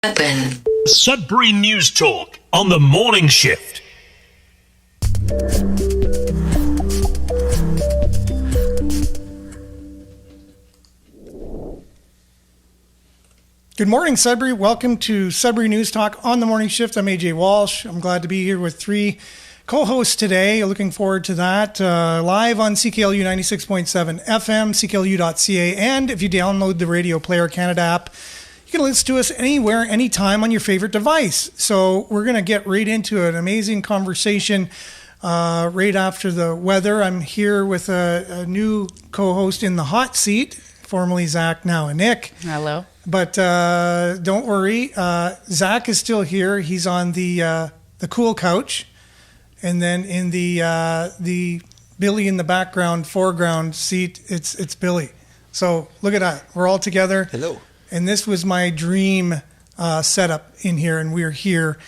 Open. Sudbury News Talk on the morning shift. Good morning, Sudbury. Welcome to Sudbury News Talk on the morning shift. I'm AJ Walsh. I'm glad to be here with three co-hosts today. Looking forward to that. Live on CKLU 96.7 FM, CKLU.ca, and if you download the Radio Player Canada app, you can listen to us anywhere, anytime on your favorite device. So we're going to get right into an amazing conversation right after the weather. I'm here with a new co-host in the hot seat, formerly Zach, now Nick. Hello. But don't worry, Zach is still here. He's on the cool couch. And then in the Billy in the background, foreground seat, it's Billy. So look at that. We're all together. Hello. And this was my dream setup in here, and we're here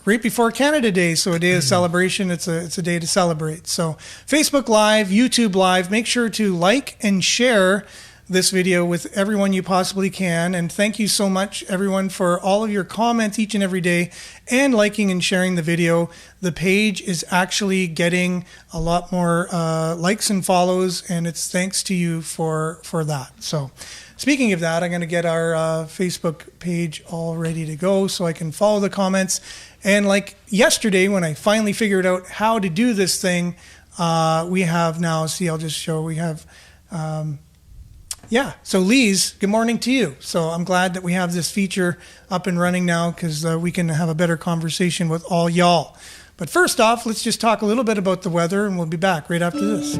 right before Canada Day. So a day of celebration. It's a day to celebrate. So Facebook Live, YouTube Live. Make sure to like and share this video with everyone you possibly can. And thank you so much, everyone, for all of your comments each and every day and liking and sharing the video. The page is actually getting a lot more likes and follows, and it's thanks to you for that. So speaking of that, I'm going to get our Facebook page all ready to go so I can follow the comments. And like yesterday, when I finally figured out how to do this thing, we have now, see, I'll just show, we have... so Lise, good morning to you. So I'm glad that we have this feature up and running now because we can have a better conversation with all y'all. But first off, let's just talk a little bit about the weather, and we'll be back right after this.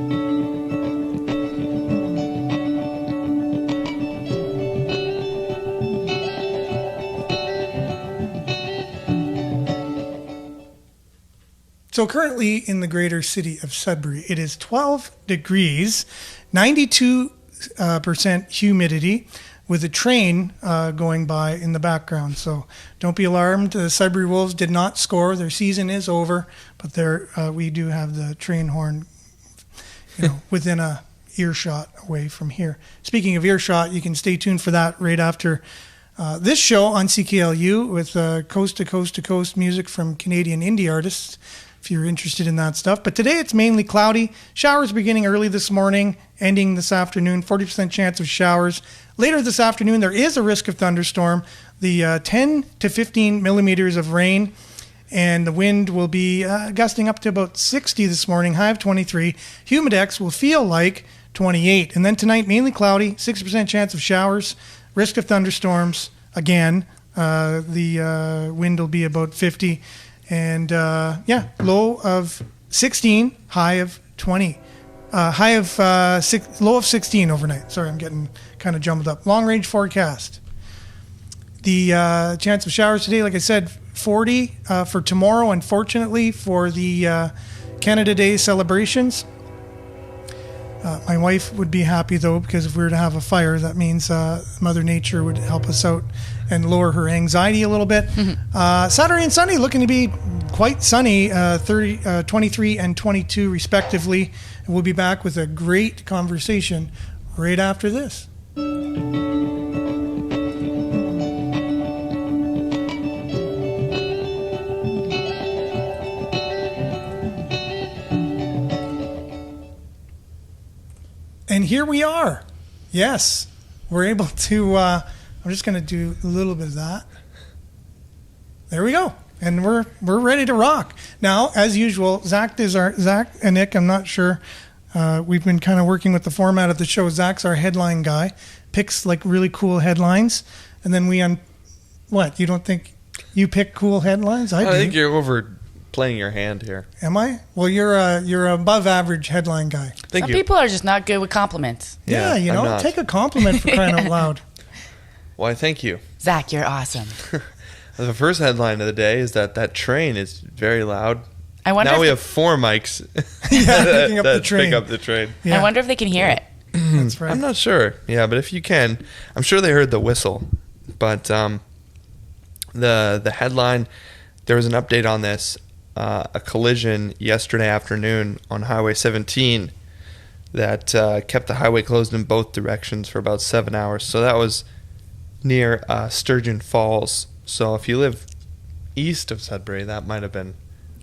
So currently in the greater city of Sudbury, it is 12 degrees, 92% humidity, with a train going by in the background. So don't be alarmed. The Sudbury Wolves did not score. Their season is over, but we do have the train horn, within a earshot away from here. Speaking of earshot, you can stay tuned for that right after this show on CKLU with coast to coast to coast music from Canadian indie artists, if you're interested in that stuff. But today it's mainly cloudy. Showers beginning early this morning, ending this afternoon. 40% chance of showers. Later this afternoon, there is a risk of thunderstorm. The 10 to 15 millimeters of rain, and the wind will be gusting up to about 60 this morning, high of 23. Humidex will feel like 28. And then tonight, mainly cloudy, 60% chance of showers, risk of thunderstorms. Again, the wind will be about 50. And low of 16, high of 20. Low of 16 overnight. Sorry, I'm getting kind of jumbled up. Long range forecast. The chance of showers today, like I said, 40 for tomorrow. Unfortunately, for the Canada Day celebrations. My wife would be happy though, because if we were to have a fire, that means Mother Nature would help us out and lower her anxiety a little bit. Mm-hmm. Saturday and Sunday looking to be quite sunny, 23 and 22 respectively. And we'll be back with a great conversation right after this. And here we are. Yes, we're able to, I'm just going to do a little bit of that. There we go. And we're ready to rock. Now, as usual, Zach and Nick, I'm not sure. We've been kind of working with the format of the show. Zach's our headline guy, picks like really cool headlines. And then what? You don't think you pick cool headlines? I do. think you're overplaying your hand here. Am I? Well, you're above average headline guy. Some people are just not good with compliments. Yeah, take a compliment for crying out loud. Why, thank you. Zach, you're awesome. The first headline of the day is that train is very loud. I wonder now we have 4 mics picking up the train. pick up the train. Yeah. I wonder if they can hear it. That's right. I'm not sure. Yeah, but if you can, I'm sure they heard the whistle. But the headline, there was an update on this. A collision yesterday afternoon on Highway 17 that kept the highway closed in both directions for about 7 hours. So that was near Sturgeon Falls. So if you live east of Sudbury, that might have been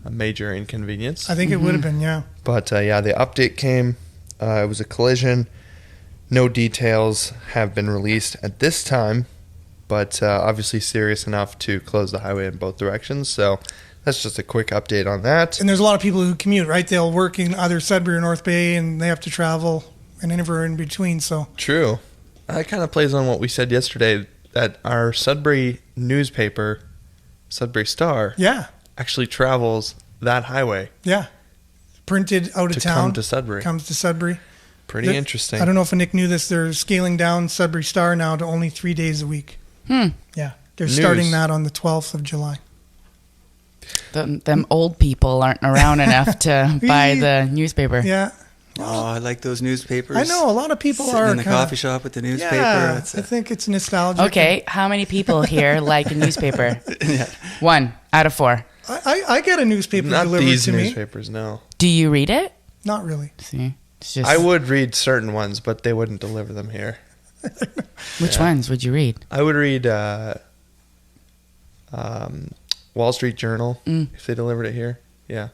a major inconvenience. I think it would have been, yeah. But yeah, the update came. It was a collision. No details have been released at this time, but obviously serious enough to close the highway in both directions. So that's just a quick update on that. And there's a lot of people who commute, right? They'll work in either Sudbury or North Bay, and they have to travel and anywhere in between. So True. That kind of plays on what we said yesterday, that our Sudbury newspaper, Sudbury Star, yeah, actually travels that highway yeah, printed out of to town, come to Sudbury. comes to Sudbury. Pretty interesting. I don't know if Nick knew this. They're scaling down Sudbury Star now to only 3 days a week. Yeah, they're starting that on the 12th of July. Them old people aren't around enough to buy the newspaper. Yeah. Oh, I like those newspapers. I know a lot of people Sitting are in the coffee shop with the newspaper. Yeah, It's I think it's nostalgic. Okay, how many people here like a newspaper? yeah. 1 out of 4. I get a newspaper Not delivered these to me. newspapers, no. Do you read it? Not really. See, it's just I would read certain ones, but they wouldn't deliver them here. which ones would you read? I would read Wall Street Journal if they delivered it here. Yeah.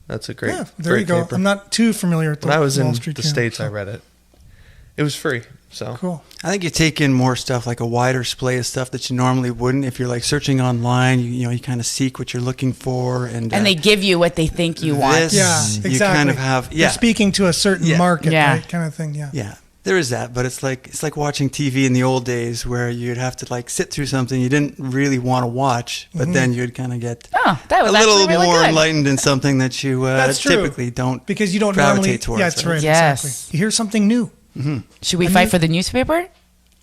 That's a great Yeah, there great you go. paper. I'm not too familiar with the When I was Wall in Street the Journal, States, so- I read it. It was free, so. Cool. I think you take in more stuff, like a wider display of stuff that you normally wouldn't. If you're like searching online, you kind of seek what you're looking for, and And they give you what they think you want. this- Yeah, You exactly. kind of have You're speaking to a certain Yeah. market, Yeah. right? Kind of thing, yeah. Yeah, there is that, but it's like watching TV in the old days where you'd have to like sit through something you didn't really want to watch, but then you'd kind of get Oh, that was a little actually really more good. enlightened in something that you That's true. typically don't. Because you don't gravitate normally... towards, yeah, that's right? right, Yes. exactly. You hear something new. Should we fight for the newspaper?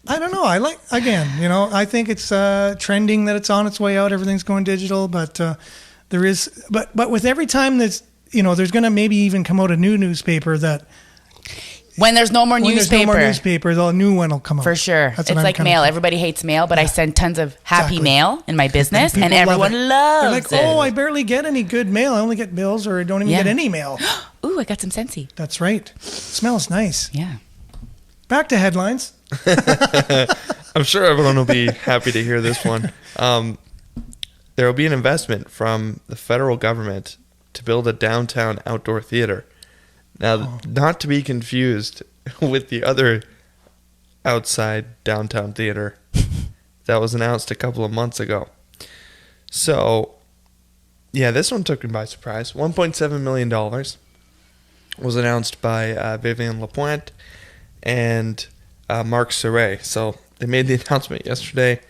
I don't know. I like, again, I think it's trending that it's on its way out. Everything's going digital, but there is, but with every time there's going to maybe even come out a new newspaper that When there's no more when newspaper. there's no more newspapers, a new one will come out. For sure. That's It's what I'm like kinda mail. thinking. Everybody hates mail, but I send tons of happy Exactly. mail in my business, and People love everyone it. loves They're like, it. oh, I barely get any good mail. I only get bills, or I don't even Yeah. get any mail. Ooh, I got some Scentsy. That's right. Smells nice. Yeah. Back to headlines. I'm sure everyone will be happy to hear this one. There will be an investment from the federal government to build a downtown outdoor theater. Now, not to be confused with the other outside downtown theater that was announced a couple of months ago. So, yeah, this one took me by surprise. $1.7 million was announced by Vivian Lapointe and Mark Serret. So they made the announcement yesterday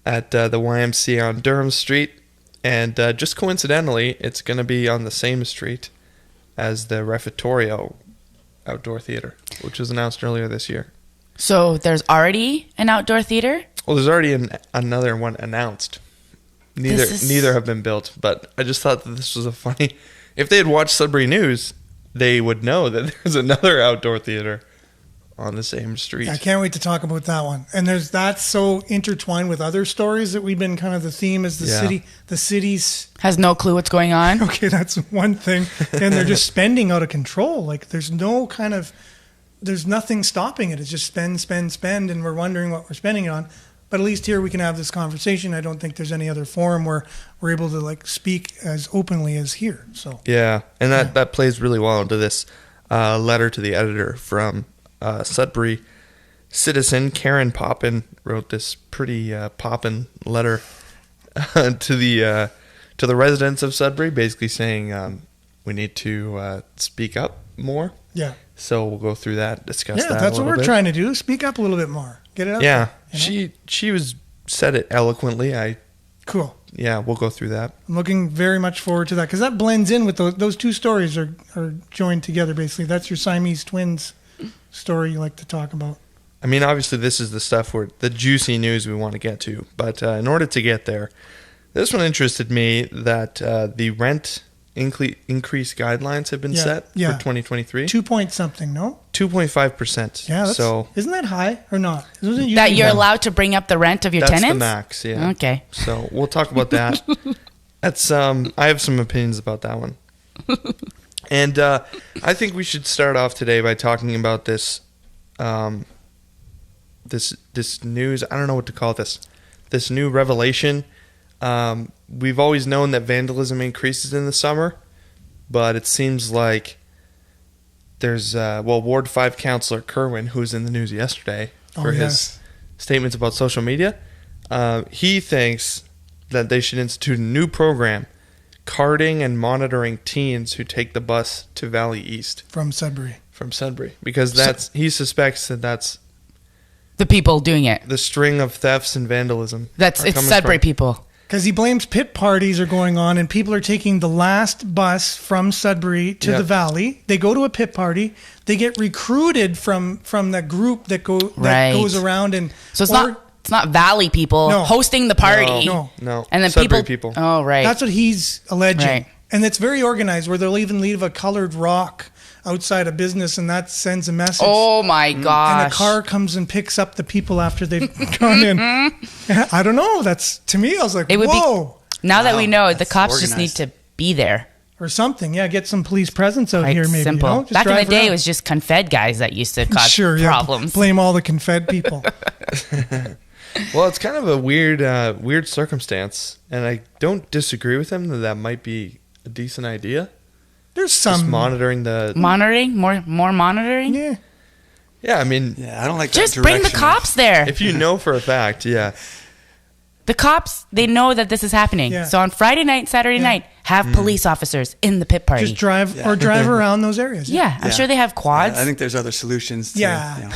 at the YMC on Durham Street, and just coincidentally, it's going to be on the same street as the Refectorio Outdoor Theater, which was announced earlier this year. So there's already an outdoor theater? Well, there's already another one announced. Neither have been built, but I just thought that this was a funny... If they had watched Sudbury News, they would know that there's another outdoor theater on the same street. I can't wait to talk about that one. And that's so intertwined with other stories that we've been kind of the theme is the city's... Has no clue what's going on? Okay, that's one thing. And they're just spending out of control. Like there's nothing stopping it. It's just spend, and we're wondering what we're spending it on. But at least here we can have this conversation. I don't think there's any other forum where we're able to like speak as openly as here. So Yeah, and that plays really well into this letter to the editor from Sudbury citizen Karen Poppin wrote this pretty poppin letter to the residents of Sudbury, basically saying we need to speak up more. yeah, So we'll go through that, discuss that. that's a what little we're bit. trying to do. Speak up a little bit more. Get it out. Yeah, there, you know? she said it eloquently. Cool. Yeah, we'll go through that. I'm looking very much forward to that because that blends in with those two stories are joined together. Basically, that's your Siamese twins story you like to talk about. I mean, obviously, this is the stuff the juicy news we want to get to. But in order to get there, this one interested me that the rent increase guidelines have been set for 2023. 2 point something, no? 2.5%. Yeah. So isn't that high or not? Isn't it That usually you're high? allowed to bring up the rent of your that's tenants? the max. Yeah. Okay. So we'll talk about that. That's I have some opinions about that one. And I think we should start off today by talking about this this news. I don't know what to call this new revelation. We've always known that vandalism increases in the summer, but it seems like there's Ward 5 Councillor Kerwin, who was in the news yesterday for his statements about social media. He thinks that they should institute a new program, carding and monitoring teens who take the bus to Valley East From Sudbury. Because he suspects that that's The people doing it. the string of thefts and vandalism. It's Sudbury people. Because he blames pit parties are going on and people are taking the last bus from Sudbury to Yeah. the valley. They go to a pit party. They get recruited from the group that goes around and So it's not Valley people hosting the party. No. And then Sudbury people. Oh, right. That's what he's alleging. Right. And it's very organized where they'll even leave a colored rock outside a business and that sends a message. Oh my gosh. And a car comes and picks up the people after they've gone in. I don't know. That's, to me, I was like, whoa. Now that we know, the that's cops just need organized. to be there. Or something. Yeah, get some police presence out Quite here maybe. simple. You know? Just Back in the drive day, around. it was just Confed guys that used to cause problems. Blame all the Confed people. Well, it's kind of a weird circumstance, and I don't disagree with him that might be a decent idea. There's Just some monitoring the. Monitoring? More monitoring? Yeah. Yeah, I mean, Yeah, I don't like Just that bring the direction. cops there. if you know for a fact, yeah. The cops, they know that this is happening. Yeah. So on Friday night, Saturday night, have police officers in the pit party. Just drive around those areas. yeah, I'm sure they have quads. I think there's other solutions. To, Yeah. you know.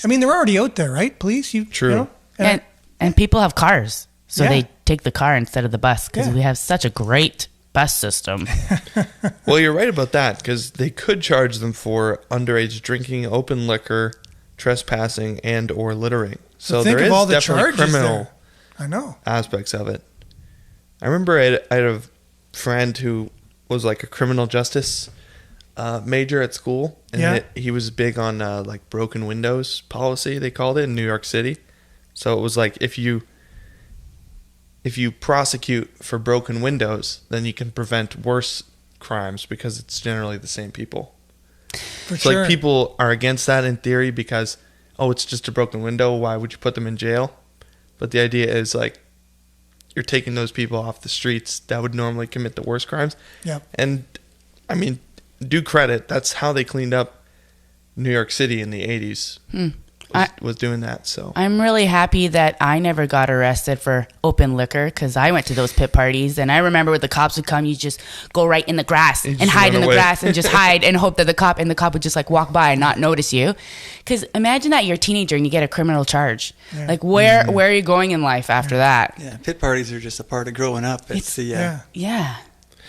I mean, they're already out there, right? Police, True. You know? and people have cars. So Yeah. they take the car instead of the bus because Yeah. we have such a great bus system. Well, you're right about that because they could charge them for underage drinking, open liquor, trespassing, and or littering. So think there of is all the definitely charges criminal there. I know. aspects of it. I remember I had a friend who was like a criminal justice major at school, and Yeah. he was big on like broken windows policy, they called it, in New York City. So it was like if you prosecute for broken windows, then you can prevent worse crimes because it's generally the same people. For So sure. like people are against that in theory because it's just a broken window, why would you put them in jail? But the idea is like you're taking those people off the streets that would normally commit the worst crimes. Yeah. And I mean, due credit, that's how they cleaned up New York City in the 80s. Was doing that. So I'm really happy that I never got arrested for open liquor because I went to those pit parties and I remember when the cops would come, you just go right in the grass and just hide run in the away. grass and just hide and hope that the cop would just like walk by and not notice you. Because imagine that you're a teenager and you get a criminal charge. Yeah. Like where are you going in life after that? Yeah, pit parties are just a part of growing up. It's the Yeah.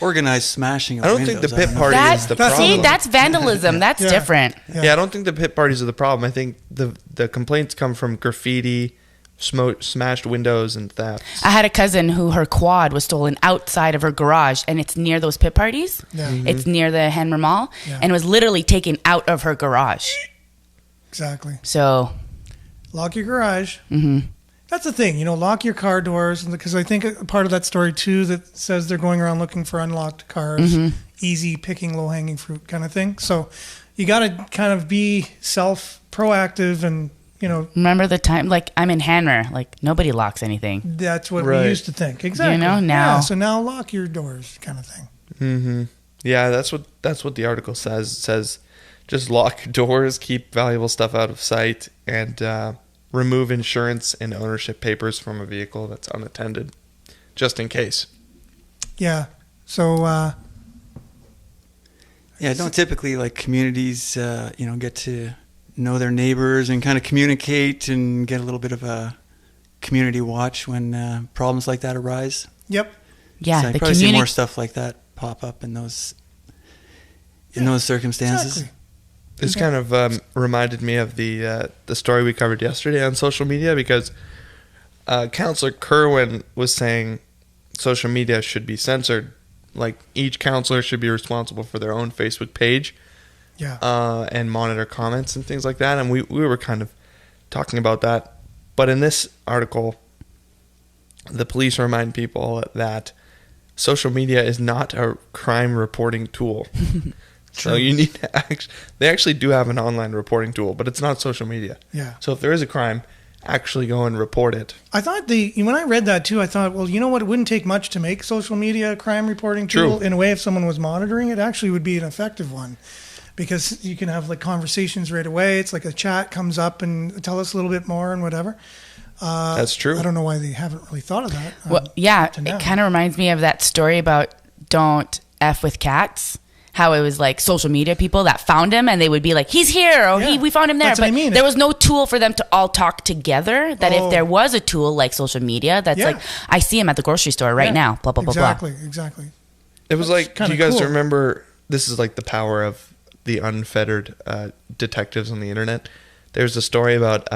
organized smashing of I don't windows. think the pit don't know. party That, is the That's- problem. see, that's vandalism. That's Yeah. different. Yeah, I don't think the pit parties are the problem. I think the complaints come from graffiti, smashed windows, and theft. I had a cousin who her quad was stolen outside of her garage, and it's near those pit parties. Yeah. It's near the Henry Mall, Yeah. and it was literally taken out of her garage. Exactly. So, Lock your garage. That's the thing, lock your car doors. Because I think a part of that story, too, that says they're going around looking for unlocked cars, easy picking, low-hanging fruit kind of thing. So you got to kind of be proactive and, remember the time, like, I'm in Hanmer, like, nobody locks anything. that's what Right. we used to think. Exactly. Now. Yeah, so now lock your doors kind of thing. Yeah, that's what the article says. It says just lock doors, keep valuable stuff out of sight, and remove insurance and ownership papers from a vehicle that's unattended, just in case. Yeah. So, Yeah, don't typically like communities, get to know their neighbors and kind of communicate and get a little bit of a community watch when problems like that arise. yep. Yeah, so I the probably see community. more stuff like that pop up in those circumstances. Exactly. This kind of reminded me of the story we covered yesterday on social media because Councillor Kerwin was saying social media should be censored. Like each councillor should be responsible for their own Facebook page Yeah. and monitor comments and things like that. And we were kind of talking about that. But in this article, the police remind people that social media is not a crime reporting tool. So you need to they actually do have an online reporting tool, but it's not social media. Yeah. So if there is a crime, actually go and report it. I thought when I read that too, I thought, well, you know what? It wouldn't take much to make social media a crime reporting tool. True. In a way, if someone was monitoring it, actually would be an effective one, because you can have like conversations right away. It's like a chat comes up and tell us a little bit more and whatever. That's true. I don't know why they haven't really thought of that. Well, yeah, to now. it kind of reminds me of that story about don't F with cats. How it was like social media people that found him and they would be like, he's here, or Yeah, we found him there. that's what But I mean. there was no tool for them to all talk together. That Oh. if there was a tool like social media, that's Yeah. like, I see him at the grocery store right Yeah. now, blah, blah, blah, blah. Exactly. It was like, do kinda you guys cool. remember, this is like the power of the unfettered detectives on the internet. There's a story about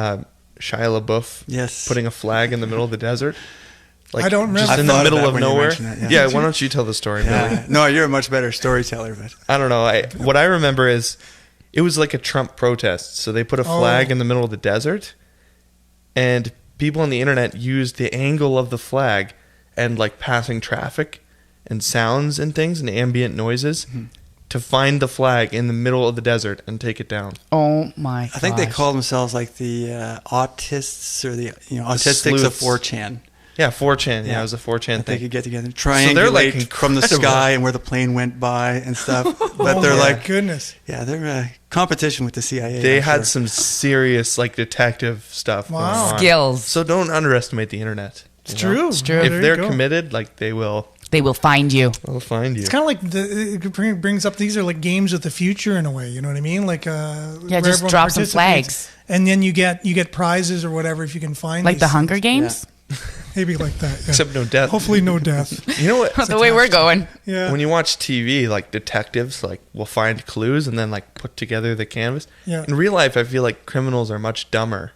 Shia LaBeouf Yes. putting a flag in the middle of the desert. Like, I don't remember. just I in the thought of middle that of when you nowhere. mentioned that, Yeah, why don't you tell the story, Billy? Yeah. No, you're a much better storyteller, but I don't know. What I remember is it was like a Trump protest. So they put a flag in the middle of the desert, and people on the internet used the angle of the flag and like passing traffic and sounds and things and ambient noises to find the flag in the middle of the desert and take it down. Oh my I think they gosh. call themselves like the autists or the autistics of sleuths. 4chan. Yeah, 4chan. Yeah, it was a 4chan They thing. could get together and they're, like, triangulate from the incredible. sky and where the plane went by and stuff. But Oh they're my like, goodness. yeah, they're competition with the CIA. They I'm had sure. some serious like detective stuff Wow. going on. Skills. So don't underestimate the internet. It's you know? true. It's true. If There you they're go. committed, like they will They will find you. they'll find you. It's kind of like it brings up, these are like games of the future in a way. You know what I mean? Like Yeah, where just everyone drop some participates, flags. and then you get prizes or whatever if you can find Like these the Hunger things. Games? Maybe like that. Yeah. Except no death. Hopefully no death. You know what? the way we're going. Yeah. When you watch TV, like detectives, like will find clues and then like put together the canvas. Yeah. In real life, I feel like criminals are much dumber,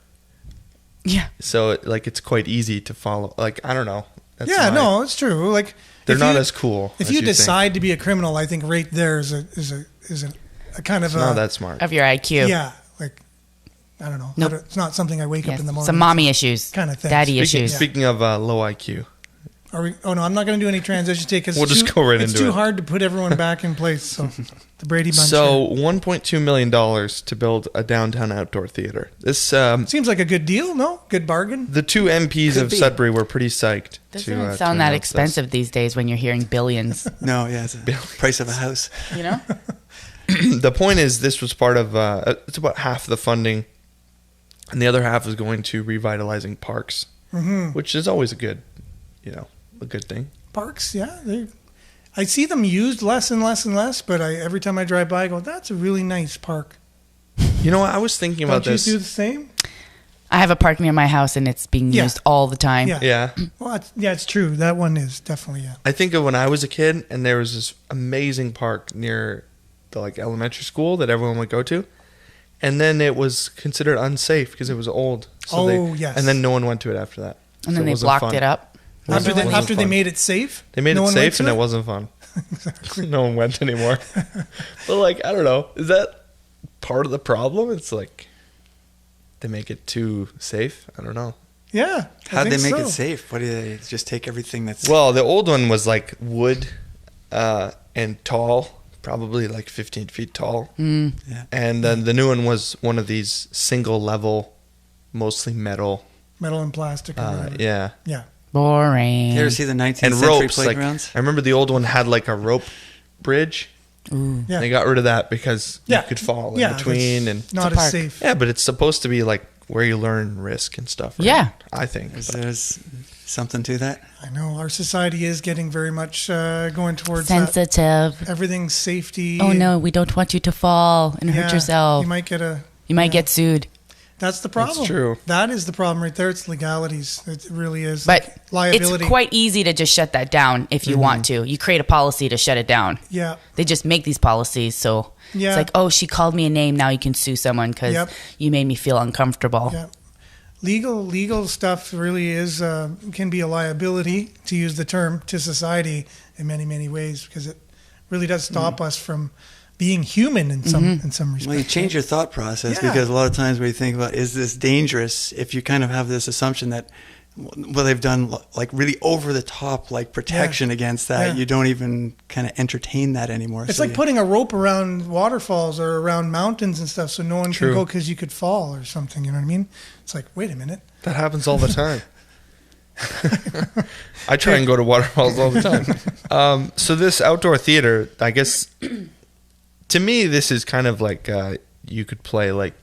Yeah. so like it's quite easy to follow. Like I don't know. That's Yeah, my- no, it's true. Like they're if not you- as cool. If as you think. decide to be a criminal, I think right there is a kind of it's not that smart. Of your IQ. yeah, like I don't know. Nope. It's not something I wake Yes. up in the morning. Some mommy issues. Kind of thing. Daddy Speaking, issues. speaking of low IQ, Are we? Oh no, I'm not going to do any transition today because We'll just go right it's into too it. hard to put everyone back in place. So the Brady Bunch. so $1.2 million to build a downtown outdoor theater. This seems like a good deal. No, good bargain. the two MPs Could of be. Sudbury were pretty psyched. Doesn't to it sound that announce this. expensive these days when you're hearing billions? No, yeah, it's the price of a house. You know? The point is, this was part of. It's about half the funding, and the other half is going to revitalizing parks, which is always a good thing. Parks, yeah. I see them used less and less and less, but every time I drive by, I go, "That's a really nice park." You know what? I was thinking about Don't you this. do the same? I have a park near my house and it's being Yeah. used all the time. Yeah. Yeah, Well, it's true. That one is definitely I think of when I was a kid, and there was this amazing park near the elementary school that everyone would go to, and then it was considered unsafe because it was old. Oh, yes. And then no one went to it after that. And So then it they wasn't blocked fun. it up. After they wasn't fun. made it safe. They made no it one went safe, to and it wasn't fun. No one went anymore. But I don't know. Is that part of the problem? It's like they make it too safe. I don't know. Yeah. I How'd they think make so. it safe? What do they just take everything that's Well, the old one was like wood and tall, probably like 15 feet tall. Mm. yeah. And then the new one was one of these single level, mostly metal. Metal and plastic. Or whatever. Yeah. Yeah. Boring. You ever see the 19th And century ropes. playgrounds? I remember the old one had like a rope bridge. Yeah. They got rid of that because Yeah. you could fall Yeah, in between. that's And not It's a as park. safe. yeah, but it's supposed to be like where you learn risk and stuff. Right? Yeah. I think. There's something to that. I know our society is getting very much going towards that. Sensitive. Everything's safety. Oh no, we don't want you to fall and Yeah, hurt yourself. You might get get sued. That's the problem. true. That is the problem right there. It's legalities. It really is. But like liability. it's quite easy to just shut that down if you want to. You create a policy to shut it down. Yeah. They just make these policies so Yeah. it's like, oh, she called me a name. Now you can sue someone because Yep. you made me feel uncomfortable. Yeah. Legal stuff really is can be a liability, to use the term, to society in many, many ways, because it really does stop us from being human in some respects. Well, you change your thought process Yeah. because a lot of times when you think about, is this dangerous? If you kind of have this assumption that Well, they've done like really over the top like protection against that. Yeah. You don't even kind of entertain that anymore. It's So like putting a rope around waterfalls or around mountains and stuff so no one can go because you could fall or something. You know what I mean? It's like, wait a minute. That happens all the time. I try and go to waterfalls all the time. So this outdoor theater, I guess, to me, this is kind of like you could play like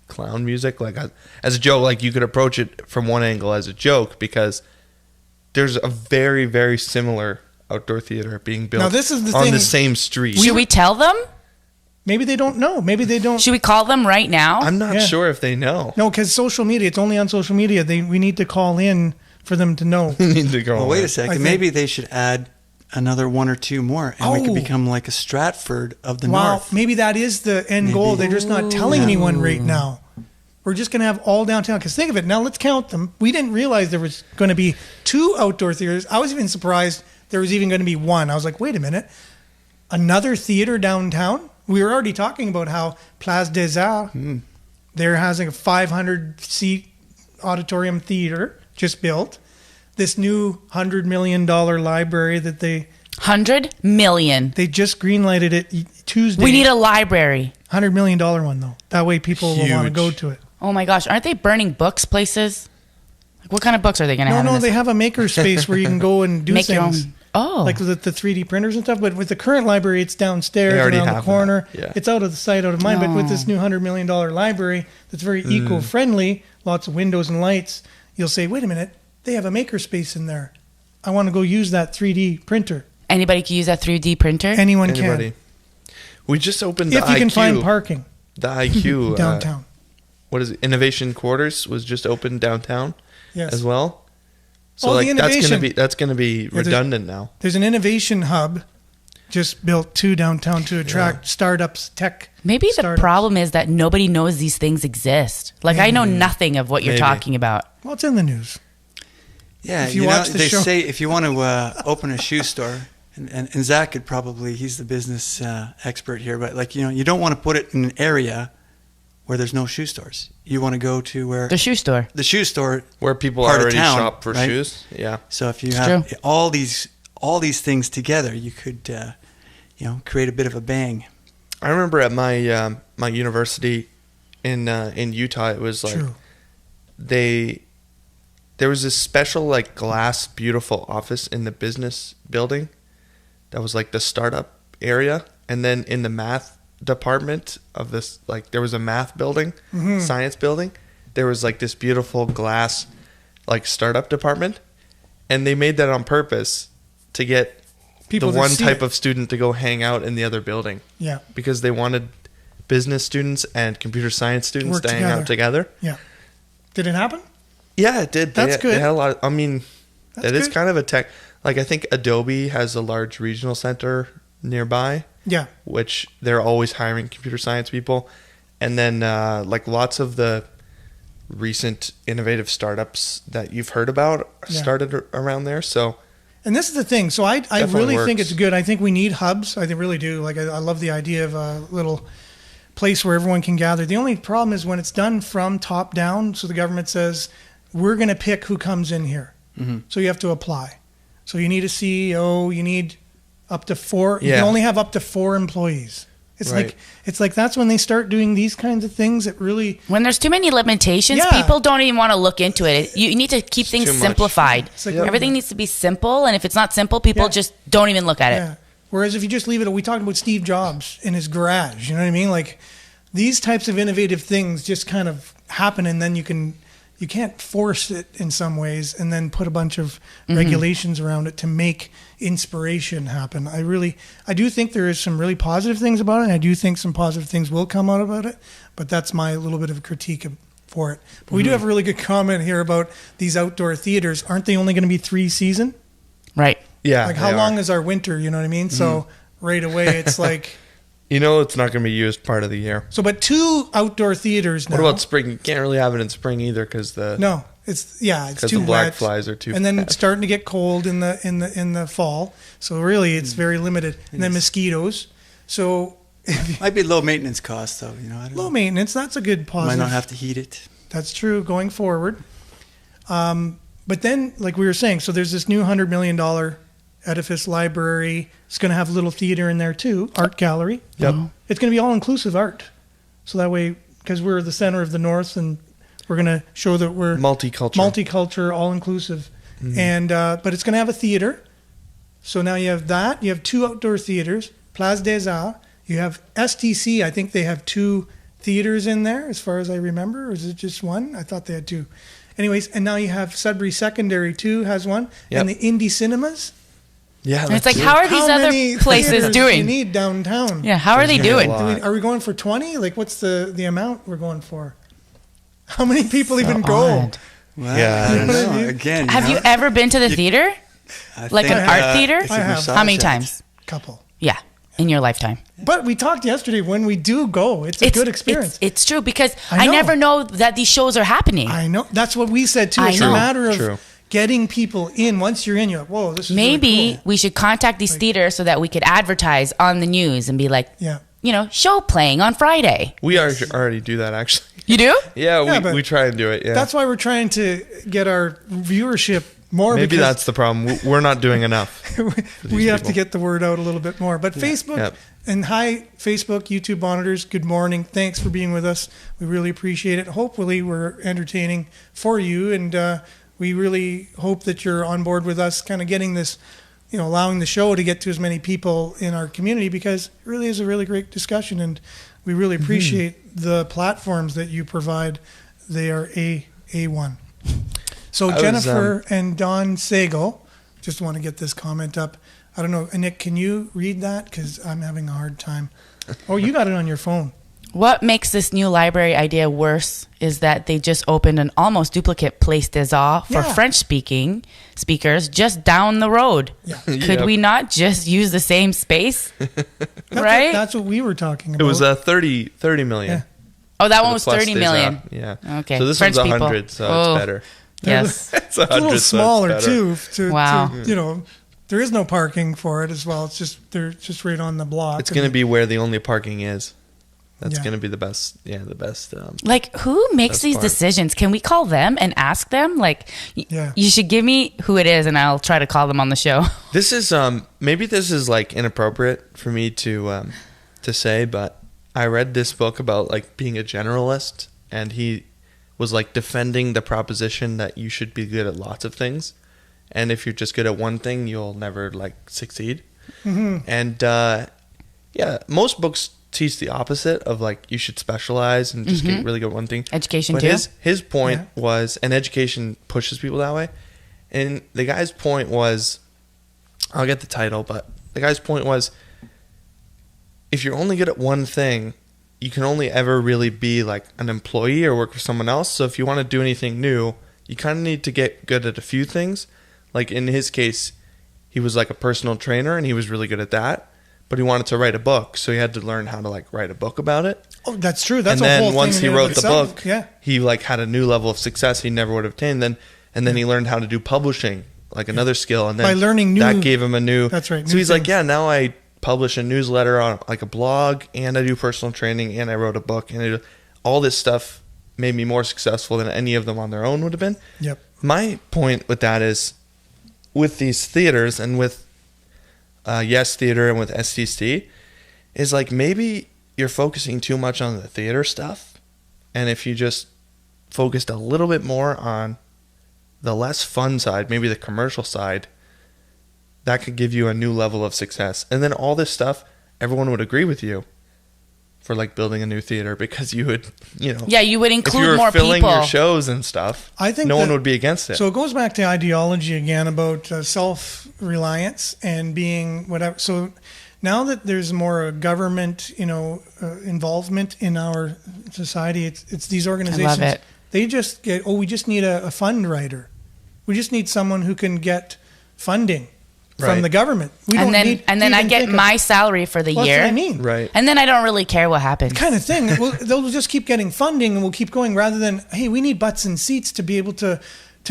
clown music, like as a joke. Like you could approach it from one angle as a joke because there's a very, very similar outdoor theater being built Now, this is the on thing. the same street. Should we tell them? Maybe they don't know. Maybe they don't. Should we call them right now? I'm not Yeah. sure if they know. No, because social media, it's only on social media. We need to call in for them to know. We need to go. well, wait on. a second. I think- Maybe they should add another one or two more, and we could Oh. become like a Stratford of the Wow, North. maybe that is the end goal. They're just not telling anyone right now. We're just going to have all downtown. Because think of it. Now let's count them. We didn't realize there was going to be 2 outdoor theaters. I was even surprised there was even going to be 1. I was like, wait a minute. Another theater downtown? We were already talking about how Place des Arts, they're having a 500-seat auditorium theater just built. This new $100 million library that they 100 million. just greenlighted it Tuesday. We need a library. $100 million one, though. That way people will want to Huge. go to it. Oh my gosh, aren't they burning books places? Like, what kind of books are they going to have? No, in this? they have a maker space where you can go and do Make your things. own. Oh, Like with the 3D printers and stuff. But with the current library, it's downstairs They already around the have corner. that, yeah. It's out of the sight, out of mind. But with Oh. this new $100 million library that's very eco-friendly, lots of windows and lights, you'll say, wait a minute, they have a maker space in there. I want to go use that 3D printer. anybody can use that 3D printer. Anyone Anybody? We just opened the can. If you IQ. can find parking The IQ downtown. what is it? Innovation Quarters was just opened downtown Yes. as well. So Oh, the like innovation. that's gonna be there's- redundant now. There's an innovation hub just built too downtown to attract startups, tech. Maybe the startups. problem is that nobody knows these things exist. Like, I know nothing of what you're Maybe. talking about. Well, it's in the news. Yeah, If you watch the they show- say if you want to open a shoe store, and Zach could probably, he's the business expert here, but like, you don't want to put it in an area where there's no shoe stores. You want to go to where The shoe store. the shoe store, Where people part of already town, shop for right? shoes. Yeah. so if you It's have true. all these things together, you could create a bit of a bang. I remember at my my university in Utah, it was like True. there was this special like glass beautiful office in the business building that was like the startup area, and then in the math department of this, like there was a math building, science building, there was like this beautiful glass like startup department, and they made that on purpose to get People the to one see type it. of student to go hang out in the other building Yeah. because they wanted business students and computer science students Work to hang out together. Yeah. Did it happen? Yeah, it did. That's good. They had a lot. I mean, That's it is good. kind of a tech. Like I think Adobe has a large regional center nearby, Yeah. which they're always hiring computer science people, and then like lots of the recent innovative startups that you've heard about Yeah. started around there. So And this is the thing. So I Definitely really think works. it's good. I think we need hubs. I really do. Like I love the idea of a little place where everyone can gather. The only problem is when it's done from top down. So the government says, we're going to pick who comes in here. Mm-hmm. So you have to apply. So you need a CEO. You need up to 4. You Yeah. can only have up to 4 employees. Right. It's like that's when they start doing these kinds of things that really. When there's too many limitations, Yeah. people don't even want to look into it. You need to keep things too much. simplified. It's like- Everything needs to be simple, and if it's not simple, people Yeah. just don't even look at it. Yeah. Whereas if you just leave it, we talked about Steve Jobs in his garage. You know what I mean? Like these types of innovative things just kind of happen, and then you can't force it in some ways, and then put a bunch of regulations around it to make inspiration happen. I do think there is some really positive things about it, and I do think some positive things will come out about it. But that's my little bit of a critique for it. But we do have a really good comment here about these outdoor theaters. Aren't they only going to be 3 season? Right. yeah, Like how they long are. is our winter? You know what I mean? So right away it's like. You know, it's not going to be used part of the year. So, but 2 outdoor theaters now. What about spring? You can't really have it in spring either because No, it's because too the black wet. flies are too. And then bad. it's starting to get cold in the fall. So really, it's very limited. And then mosquitoes. So Might be low maintenance cost though. I don't low maintenance. know. That's a good Might positive. not have to heat it. That's true going forward. But then, like we were saying, so there's this new $100 million edifice library. It's going to have a little theater in there too, art gallery. Yep. It's going to be all-inclusive art. So that way, because we're the center of the North, and we're going to show that we're multicultural, all-inclusive. And but it's going to have a theater. So now you have that. You have 2 outdoor theaters, Place des Arts. You have STC. I think they have 2 theaters in there, as far as I remember. Or is it just one? I thought they had 2. Anyways, and now you have Sudbury Secondary too has one, and the Indie Cinemas. Yeah, and it's like, how are these other places doing? You need downtown. Yeah, how are they doing? Are we going for 20? Like, what's the amount we're going for? How many people even go? Well, Yeah. I don't know. Again, Have you ever been to the theater? Like think, an art theater? it's a I have. massage How many act. times? Couple. Yeah, in your lifetime. But we talked yesterday, when we do go, it's a good experience. It's true, because I I know. never know that these shows are happening. I know. That's what we said too. I It's know. a matter of True. getting people in. Once you're in, you're like, whoa, this is Maybe really cool. we should contact these theaters so that we could advertise on the news and be like, Yeah. show playing on Friday. We already do that, actually. You do? Yeah, Yeah, but we try and do it. Yeah, That's why we're trying to get our viewership more. maybe because that's the problem. We're not doing enough. we have to people. get the word out a little bit more. But Facebook Yep. and hi, Facebook, YouTube monitors, good morning. Thanks for being with us. We really appreciate it. Hopefully we're entertaining for you, and we really hope that you're on board with us kind of getting this, allowing the show to get to as many people in our community, because it really is a really great discussion, and we really appreciate the platforms that you provide. They are A1. So Jennifer and Don Sagal, just want to get this comment up. I don't know, Nick, can you read that? Because I'm having a hard time. Oh, you got it on your phone. What makes this new library idea worse is that they just opened an almost duplicate Place des Arts for Yeah. French-speaking speakers just down the road. Yeah. Could Yep. we not just use the same space? Right? That's what we were talking about. It was 30 million. Yeah. Oh, that for one the was Place 30 des million. Arts. Yeah. Okay. So this French one's people. 100, so Oh. it's better. Yes. It's a little smaller too. Wow. There is no parking for it as well. They're just right on the block. It's going to be where the only parking is. That's Yeah. going to be the best. Yeah, the best. Like, who makes That's these smart. decisions? Can we call them and ask them? Like, Yeah. you should give me who it is, and I'll try to call them on the show. This is maybe this is like inappropriate for me to say, but I read this book about like being a generalist, and he was like defending the proposition that you should be good at lots of things, and if you're just good at one thing, you'll never like succeed. Mm-hmm. And yeah, most books teach the opposite of like you should specialize and just get really good at one thing. Education But too. his point was, and education pushes people that way. And the guy's point was, I'll get the title, but the guy's point was, if you're only good at one thing, you can only ever really be like an employee or work for someone else. So if you want to do anything new, you kind of need to get good at a few things. Like in his case, he was like a personal trainer and he was really good at that. But he wanted to write a book, so he had to learn how to like write a book about it. Oh, that's true. That's and a then whole once thing he in and of wrote the itself. book, Yeah. he like had a new level of success he never would have attained. And then he learned how to do publishing, like another skill. And then By learning new- that gave him a new. That's right, So new he's like, things. yeah, now I publish a newsletter on like a blog, and I do personal training, and I wrote a book, and I do, all this stuff made me more successful than any of them on their own would have been. Yep. My point with that is, with these theaters and with Yes Theater and with STC, is like maybe you're focusing too much on the theater stuff, and if you just focused a little bit more on the less fun side, maybe the commercial side, that could give you a new level of success. And then all this stuff, everyone would agree with you for like building a new theater, because you would, Yeah, you would if include you were more filling people. your shows and stuff, I think no one that- would be against it. So it goes back to ideology again about self-reliance and being whatever. So now that there's more government, involvement in our society, it's these organizations. it. They just get, we just need a fund writer. We just need someone who can get funding from Right. the government. We and don't then need and to then I even get think of- my salary for the Well, that's year. what I mean. Right. And then I don't really care what happens. Kind of thing. Well, they'll just keep getting funding, and we'll keep going, rather than, hey, we need butts and seats to be able to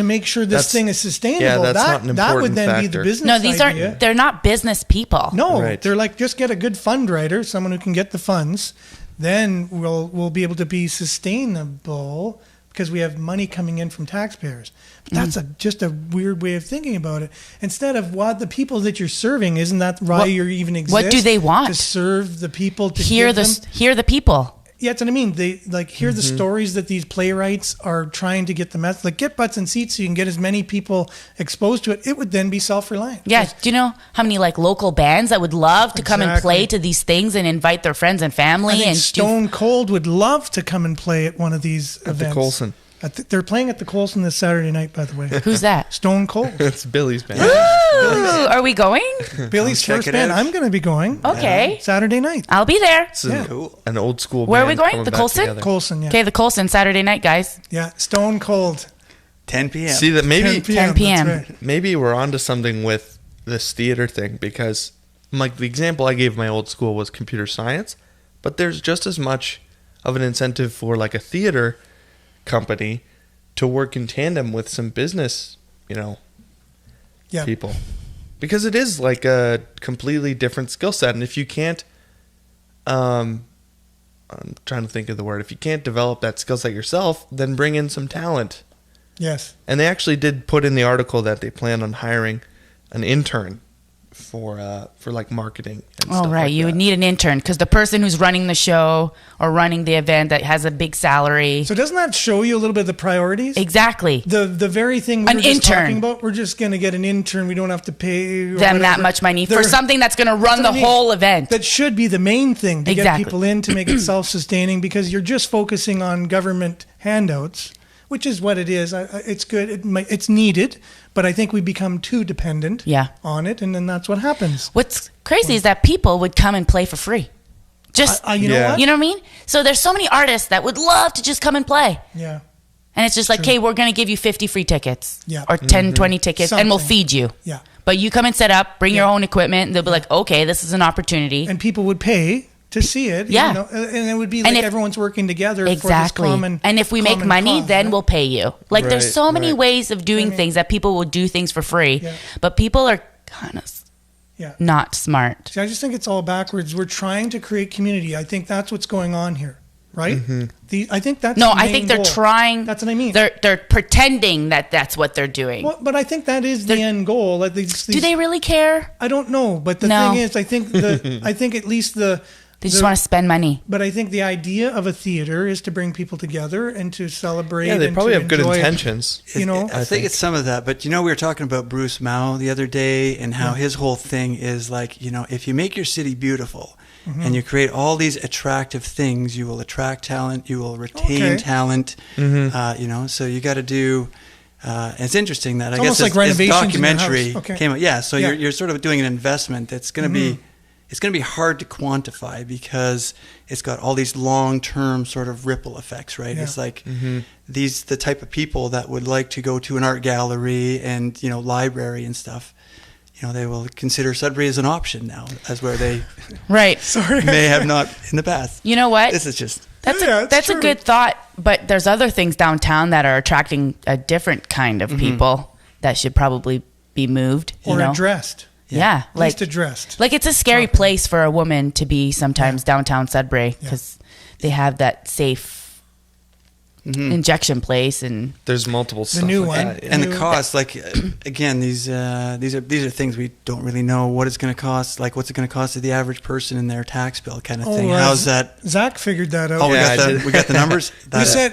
make sure this That's- thing is sustainable. yeah, that's that not an that would important then be factor. the business No, these idea. aren't. They're not business people. No, Right. they're like, just get a good fund writer, someone who can get the funds. Then we'll be able to be sustainable, because we have money coming in from taxpayers. But that's just a weird way of thinking about it. Instead of what the people that you're serving, isn't that why you're even exist? What do they want? To serve the people, to Hear the people. Yeah, that's what I mean. They hear the stories that these playwrights are trying to get the message. Like, get butts and seats so you can get as many people exposed to it. It would then be self-reliant. Yeah. Do you know how many like local bands that would love to come and play to these things and invite their friends and family? I think Stone Cold would love to come and play at one of these events. the Colson. They're playing at the Colson this Saturday night, by the way. Who's that? Stone Cold. It's Billy's band. Ooh, are we going? Billy's check first it band. out. I'm going to be going. Okay. Saturday night. I'll be there. It's an old school Where are we band going? coming The back Colson? together. Colson, yeah. Okay, the Colson Saturday night, guys. Yeah, Stone Cold. 10 p.m. See that maybe 10 p.m. That's right. maybe we're onto something with this theater thing, because like the example I gave my old school was computer science, but there's just as much of an incentive for like a theater company to work in tandem with some business, Yeah. people, because it is like a completely different skill set. And if you can't, I'm trying to think of the word, if you can't develop that skill set yourself, then bring in some talent. Yes. And they actually did put in the article that they plan on hiring an intern for like marketing and Oh, stuff right. like You that. would need an intern because the person who's running the show or running the event that has a big salary. So doesn't that show you a little bit of the priorities? Exactly. The very thing we An were just intern. talking about, we're just going to get an intern. We don't have to pay or Them that whatever. much money for They're- something that's going to run the That's what I mean. whole event. That should be the main thing to Exactly. get people in to make it self-sustaining, because you're just focusing on government handouts, which is what it is. It's good. It's needed, but I think we become too dependent Yeah. on it, and then that's what happens. What's crazy is that people would come and play for free. Just, You know Yeah. what? you know what I mean? So there's so many artists that would love to just come and play. Yeah. And it's just like, True. okay, we're going to give you 50 free tickets. Yeah. Or 10, 20 tickets, and we'll Something. feed you. Yeah. But you come and set up, bring your Yeah. own equipment, and they'll be like, okay, this is an opportunity. And people would pay to see it. Yeah. And it would be And like if- everyone's working together Exactly. for this common. And if we make common money, cause, then right? we'll pay you. Like there's Right, so many right. ways of doing things that people will do things for free. Yeah. But people are kind of Yeah. not smart. See, I just think it's all backwards. We're trying to create community. I think that's what's going on here, right? I think that's No, the I main think they're goal. trying. That's what I mean. They're pretending that that's what they're doing. Well, but I think that is the end goal. Like Do they really care? I don't know, but the No. thing is, I think at least They just want to spend money. But I think the idea of a theater is to bring people together and to celebrate. Yeah, they and probably to have good enjoy it. intentions. You know, I think it's some of that, but we were talking about Bruce Mao the other day and how his whole thing is like, if you make your city beautiful and you create all these attractive things, you will attract talent, you will retain talent, so you got to do. It's interesting that It's I guess almost like this renovations in your house. documentary Okay. came out. Yeah, so Yeah. you're sort of doing an investment that's going to be. It's going to be hard to quantify because it's got all these long-term sort of ripple effects, right? Yeah. It's like the type of people that would like to go to an art gallery and library and stuff. They will consider Sudbury as an option now, as where they Right. may have not in the past. You know what? This is just That's a good thought, but there's other things downtown that are attracting a different kind of people that should probably be moved. or addressed. Yeah, At least addressed. like it's a scary place for a woman to be sometimes downtown Sudbury because they have that safe injection place and There's multiple stuff new like one. that, yeah. and the cost. Like again, these are things we don't really know what it's going to cost. Like what's it going to cost to the average person in their tax bill, kind of thing. How's that? Zach figured that out. Oh, Yeah, we got the numbers.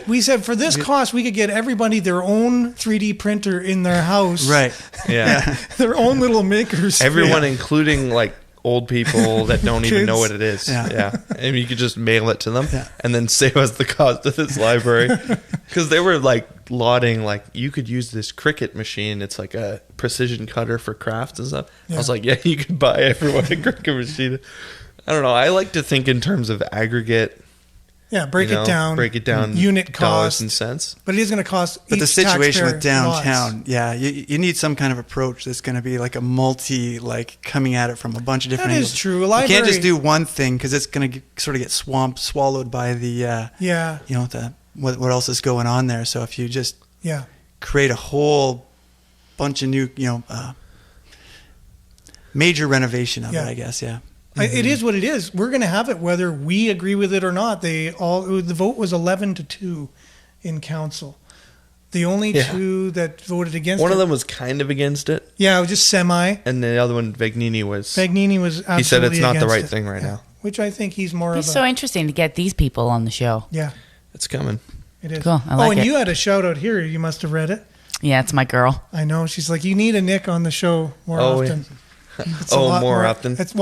We said for this cost we could get everybody their own 3D printer in their house. right. Yeah. Their own little makers. Everyone, including like old people that don't even know Kids. what it is. Yeah. Yeah. And you could just mail it to them Yeah. and then save us the cost of this library. Because they were like lauding, like, you could use this Cricut machine. It's like a precision cutter for crafts and stuff. I was like, yeah, you could buy everyone a Cricut machine. I don't know. I like to think in terms of aggregate. Yeah, break it down. Unit dollars cost. and cents. But it is going to cost. But the each situation with taxpayer downtown, you need some kind of approach that's going to be like a coming at it from a bunch of different That is angles. true. A You can't library- just do one thing because it's going to sort of get swallowed by the, what else is going on there. So if you just Yeah. create a whole bunch of new, major renovation of Yeah. it, I guess, yeah. It is what it is. We're going to have it whether we agree with it or not. The vote was 11-2 in council. The only two that voted against One it. of them was kind of against it, Yeah, it was just semi. and the other one, Vagnini was Absolutely he said it's not the against right it. thing right now. Which I think he's more It's of so a... interesting to get these people on the show. Yeah, It's coming. it is. Cool, I like and it. you had a shout out here. You must have read it. Yeah, it's my girl. I know. She's like, you need a Nick on the show more Oh, often. It's a lot more often. It's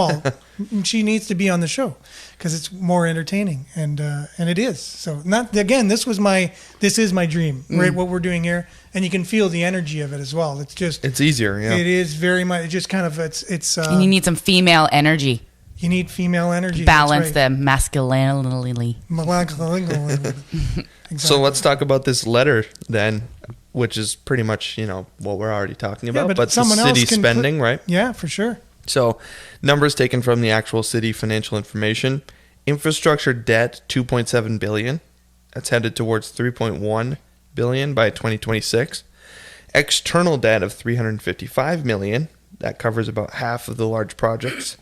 she needs to be on the show because it's more entertaining, and it is. So this is my dream, right? What we're doing here, and you can feel the energy of it as well. It's just It's easier, yeah. it is very much. It just kind of it's. And you need some female energy. You need female energy. Balance That's the masculinity. right. So let's talk about this letter then, which is pretty much, what we're already talking about, but but the someone else city can spending, right? Yeah, for sure. So numbers taken from the actual city financial information. Infrastructure debt, 2.7 billion. That's headed towards 3.1 billion by 2026. External debt of 355 million. That covers about half of the large projects.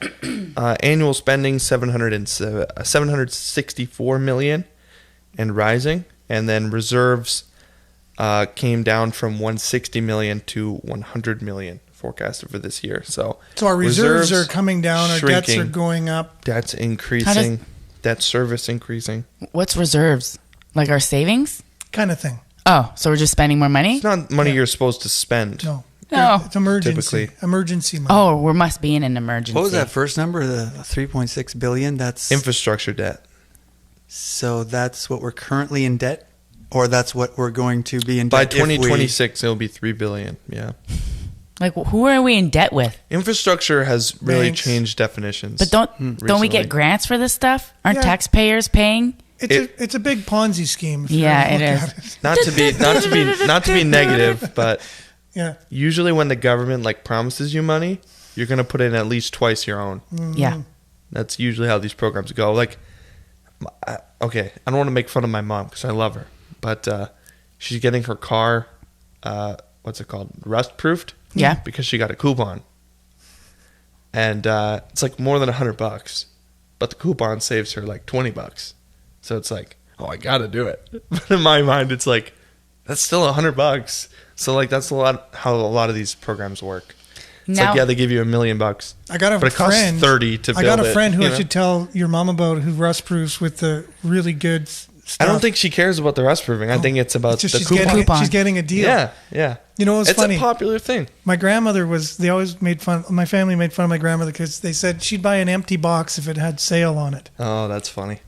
Annual spending, 764 million and rising. And then reserves came down from 160 million to 100 million forecasted for this year. So our reserves are coming down. Our debts shrinking, are going up. debt's increasing, debt service increasing. What's reserves? Like our savings? Kind of thing. Oh, so we're just spending more money? It's not money you're supposed to spend. No. No. It's emergency. Typically. Emergency money. Oh, we must be in an emergency. What was that first number? The 3.6 billion. That's Infrastructure debt. so. That's what we're currently in debt, or that's what we're going to be in By debt if we- 2026, it'll be 3 billion. Yeah. Like, who are we in debt with? Infrastructure has really Banks. changed definitions. But don't we recently. get grants for this stuff? Aren't Yeah. taxpayers paying? It's a big Ponzi scheme. if you Yeah, really it look is. at it. not to be negative, but Yeah. usually when the government promises you money, you're going to put in at least twice your own. Yeah. That's usually how these programs go. Okay, I don't want to make fun of my mom because I love her, but she's getting her car, what's it called, rust proofed. Yeah. Because she got a coupon, and it's more than $100, but the coupon saves her $20. So it's I gotta do it. But in my mind, it's that's still $100. So that's a lot how a lot of these programs work. It's Now- they give you $1 million. I got a But it costs friend. $30 to build I got a it, friend who you I know? should tell your mom about, who rust proofs with the really good stuff. I don't think she cares about the rust proofing. I think it's about It's just the she's coupon. getting, Coupon. she's getting a deal. Yeah, yeah. You know, it's funny. a popular thing. My grandmother they always made fun, my family made fun of my grandmother because they said she'd buy an empty box if it had sale on it. Oh, that's funny.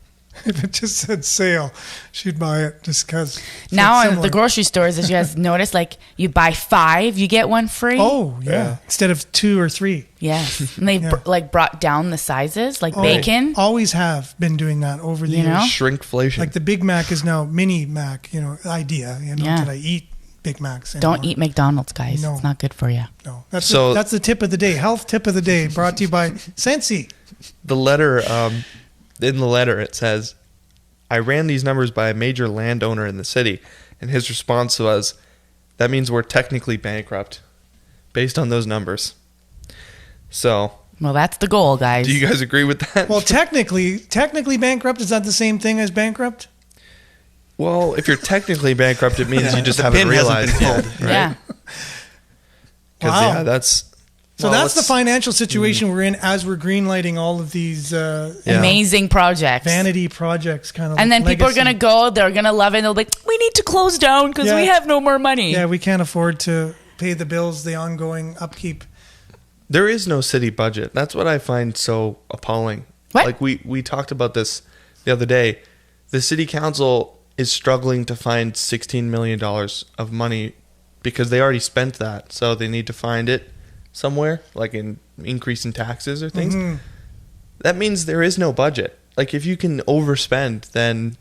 If it just said sale, she'd buy it just because. Now at the grocery stores, as you guys notice, you buy 5, you get one free. Oh, yeah. Instead of 2 or 3. Yes. And they've Yeah. brought down the sizes, like Oh, bacon. Always have been doing that over the You years. know? Shrinkflation. Like the Big Mac is now Mini Mac, idea. Yeah. Did I eat Big Macs anymore? Don't eat McDonald's, guys. No. It's not good for you. No. That's So- that's the tip of the day. Health tip of the day brought to you by Sensi. the letter, in the letter, it says, I ran these numbers by a major landowner in the city, and his response was, that means we're technically bankrupt based on those numbers. So, Well, that's the goal, guys. do you guys agree with that? Well, technically bankrupt is not the same thing as bankrupt. Well, if you're technically bankrupt, it means Yeah, you just the haven't pin hasn't realized been yet. pulled. Right? Yeah. 'Cause, Wow. yeah, that's... So well, that's the let's- financial situation we're in as we're greenlighting all of these Yeah. Amazing projects. vanity projects, kind of. And then people are legacy. going to go, they're going to love it, and they'll be like, we need to close down because Yeah. we have no more money. Yeah, we can't afford to pay the bills, the ongoing upkeep. There is no city budget. That's what I find so appalling. What? We talked about this the other day. The city council is struggling to find $16 million of money because they already spent that. So they need to find it somewhere, like in increase in taxes or things. Mm-hmm. That means there is no budget. Like if you can overspend, then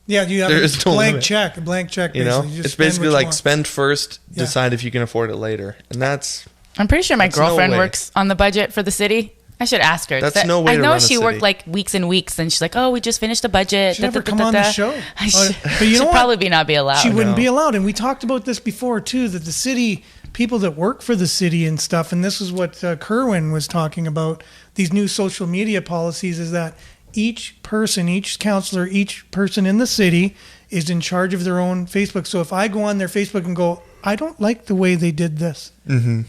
Yeah, you have There a is no blank limit. check, a blank check. you know, basically. You just it's spend basically what you like want. spend first, Yeah. decide if you can afford it later. And that's I'm pretty sure my That's no girlfriend way. works on the budget for the city. I should ask her. 'cause That's no way I to know run a she worked city. weeks and weeks, and she's like, "Oh, we just finished the budget." Should have her come on the show. I Oh, should, but you know should what? probably not be allowed. She wouldn't No. be allowed. And we talked about this before too, that the city, people that work for the city and stuff, and this is what Kerwin was talking about, these new social media policies, is that each person, each counselor, each person in the city is in charge of their own Facebook. So if I go on their Facebook and go, I don't like the way they did this. Mm-hmm.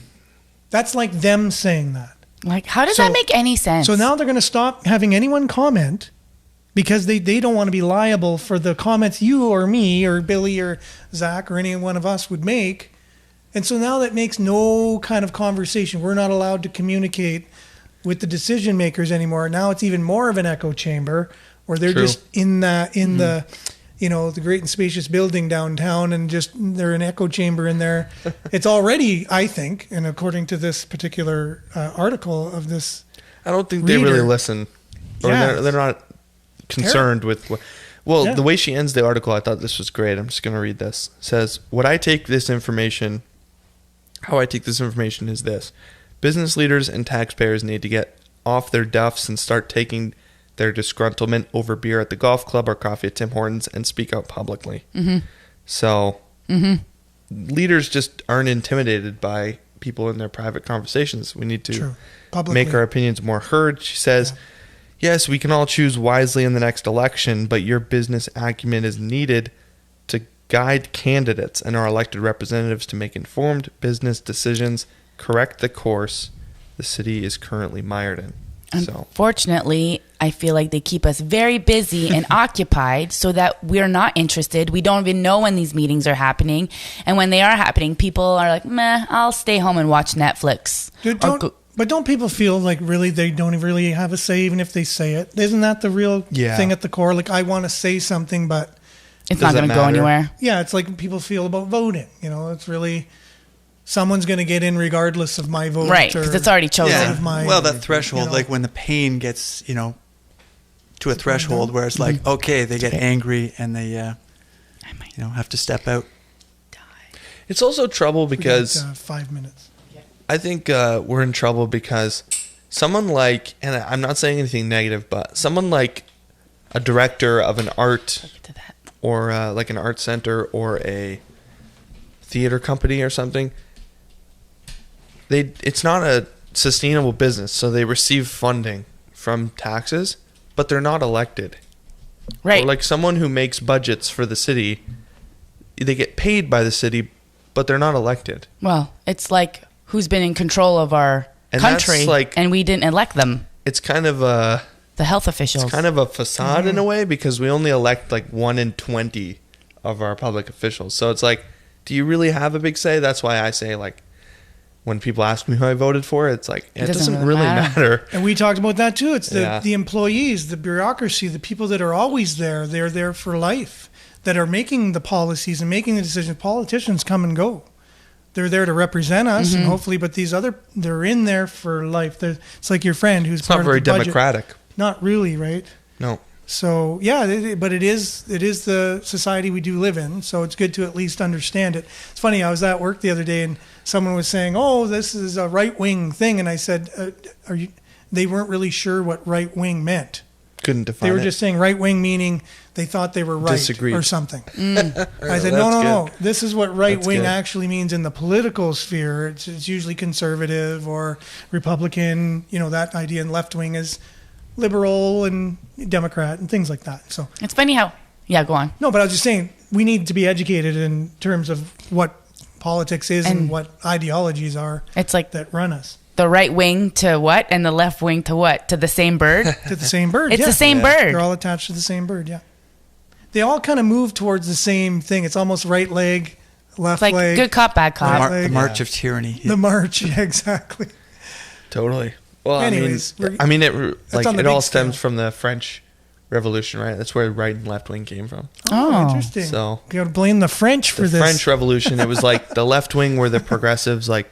That's like them saying that. Like, how does that make any sense? So now they're going to stop having anyone comment because they don't want to be liable for the comments you or me or Billy or Zach or any one of us would make. And so now that makes no kind of conversation. We're not allowed to communicate with the decision makers anymore. Now it's even more of an echo chamber where they're just in the the great and spacious building downtown, and just they're an echo chamber in there. It's already, I think, and according to this particular article of this, I don't think reader, they really listen, or they're not concerned with. The way she ends the article, I thought this was great. I'm just going to read this. It says, how I take this information is this: business leaders and taxpayers need to get off their duffs and start taking their disgruntlement over beer at the golf club or coffee at Tim Hortons and speak out publicly. Mm-hmm. So leaders just aren't intimidated by people in their private conversations. We need to make our opinions more heard. She says, yes, we can all choose wisely in the next election, but your business acumen is needed to guide candidates and our elected representatives to make informed business decisions, correct the course the city is currently mired in. Unfortunately, I feel like they keep us very busy and occupied so that we're not interested. We don't even know when these meetings are happening. And when they are happening, people are like, meh, I'll stay home and watch Netflix. But don't people feel like really they don't really have a say even if they say it? Isn't that the real thing at the core? Like, I want to say something, but it's not going to go anywhere. Yeah, it's like people feel about voting. It's really... someone's going to get in regardless of my vote. Right, because it's already chosen. Yeah. That threshold, like when the pain gets, to a threshold where it's like, okay, they get angry and they, have to step out. It's also trouble because... 5 minutes. I think we're in trouble because someone like, and I'm not saying anything negative, but someone like a director of an art or like an art center or a theater company or something, it's not a sustainable business, so they receive funding from taxes, but they're not elected. Right. Or like someone who makes budgets for the city, they get paid by the city, but they're not elected. Well, it's like who's been in control of our country, and we didn't elect them. It's kind of the health officials. It's kind of a facade in a way, because we only elect like 1 in 20 of our public officials. So it's like, do you really have a big say? That's why I say, like, when people ask me who I voted for, it's like, it doesn't really matter. And we talked about that too. It's the employees, the bureaucracy, the people that are always there. They're there for life, that are making the policies and making the decisions. Politicians come and go. They're there to represent us, and hopefully, but they're in there for life. It's like your friend who's part of the budget. It's not very democratic. Not really, right? No. So but it is the society we do live in. So it's good to at least understand it. It's funny. I was at work the other day and someone was saying, "Oh, this is a right wing thing," and I said, "Are you?" They weren't really sure what right wing meant. Couldn't define. They were just saying right wing, meaning they thought they were right or something. I said, no. This is what right wing actually means in the political sphere. It's usually conservative or Republican. That idea, and left wing is liberal and Democrat and things like that. So it's funny how, go on. No, but I was just saying we need to be educated in terms of what politics is and what ideologies are. It's like that run us. The right wing to what and the left wing to what? To the same bird? To the same bird. It's the same bird. They're all attached to the same bird. Yeah. They all kind of move towards the same thing. It's almost right leg, left leg. Like good cop, bad cop. The march of tyranny. The march, exactly. Totally. Well, anyways, it all stems from the French Revolution, right? That's where right and left wing came from. Oh, interesting. So you got to blame the French for this. The French Revolution. It was like the left wing were the progressives, like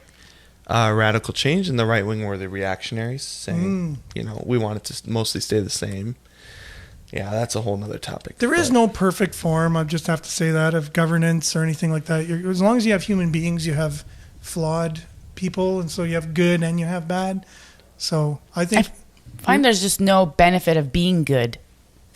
radical change, and the right wing were the reactionaries, saying, we want it to mostly stay the same. Yeah, that's a whole nother topic. There is no perfect form, I just have to say that, of governance or anything like that. As long as you have human beings, you have flawed people, and so you have good and you have bad. So I find there's just no benefit of being good,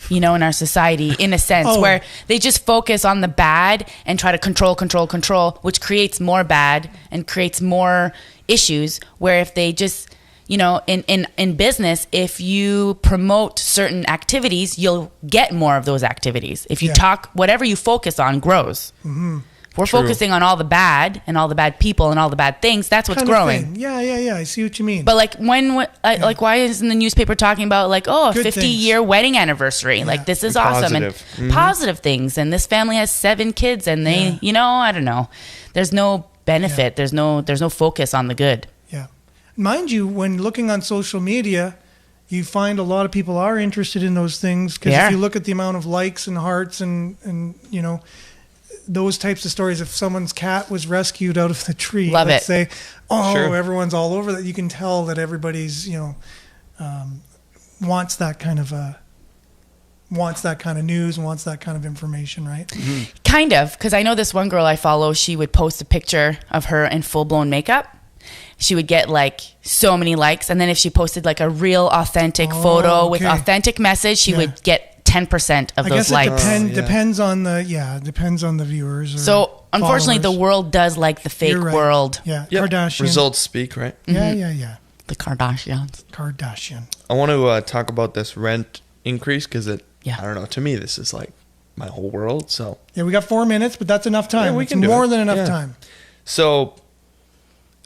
in our society, in a sense, where they just focus on the bad and try to control, which creates more bad and creates more issues, where if they just, you know, in business, if you promote certain activities, you'll get more of those activities. If you talk, whatever you focus on grows. Mm-hmm. If we're focusing on all the bad and all the bad people and all the bad things, that's what's growing. Yeah. I see what you mean. But like like why isn't the newspaper talking about like, oh, a 50-year wedding anniversary? Yeah. Like this is awesome and positive things. And this family has 7 kids and they, you know, I don't know. There's no benefit. There's no focus on the good. Yeah. Mind you, when looking on social media, you find a lot of people are interested in those things because if you look at the amount of likes and hearts and you know, those types of stories, if someone's cat was rescued out of the tree, let's say, everyone's all over that. You can tell that everybody's, you know, wants that kind of news, wants that kind of information, right? Mm-hmm. Kind of, because I know this one girl I follow, she would post a picture of her in full-blown makeup. She would get like so many likes. And then if she posted like a real authentic photo with authentic message, she would get 10% of those likes. I guess it depends on the viewers. So unfortunately, the world does like the fake world. Yeah, yep. Kardashian. Results speak, right? Mm-hmm. Yeah. The Kardashians. I want to talk about this rent increase because I don't know. To me, this is like my whole world. So we got 4 minutes, but that's enough time. It's more than enough time. So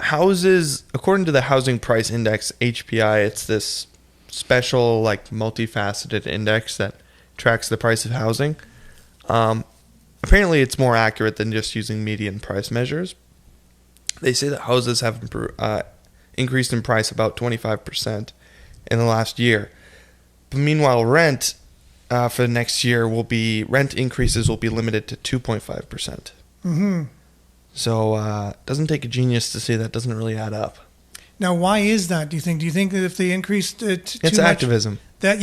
houses, according to the Housing Price Index, HPI, it's this special like multifaceted index that tracks the price of housing. Apparently it's more accurate than just using median price measures. They say that houses have increased in price about 25% in the last year. But meanwhile, rent for the next year rent increases will be limited to 2.5%. Mm-hmm. So doesn't take a genius to say that doesn't really add up. Now, why is that? Do you think that if they increased it too much, it's activism. They're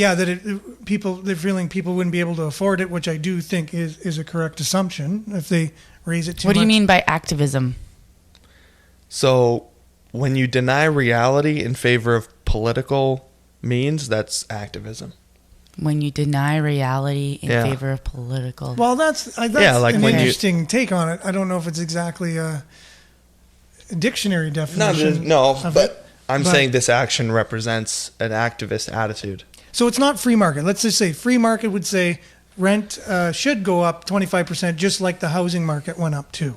feeling people wouldn't be able to afford it, which I do think is a correct assumption if they raise it too much. What do you mean by activism? So when you deny reality in favor of political means, that's activism. When you deny reality in favor of political. Well, that's like an interesting take on it. I don't know if it's exactly a dictionary definition. But I'm saying this action represents an activist attitude. So it's not free market. Let's just say free market would say rent should go up 25%, just like the housing market went up too.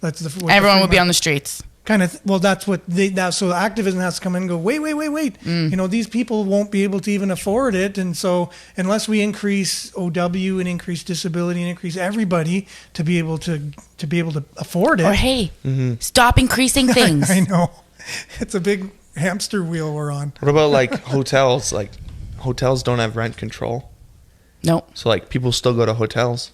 Everyone would be on the streets. That's what so activism has to come in and go, wait. You know, these people won't be able to even afford it. And so unless we increase OW and increase disability and increase everybody to be able to afford it. Or stop increasing things. I know. It's a big hamster wheel we're on. What about like hotels? Like hotels don't have rent control. Nope. So like people still go to hotels.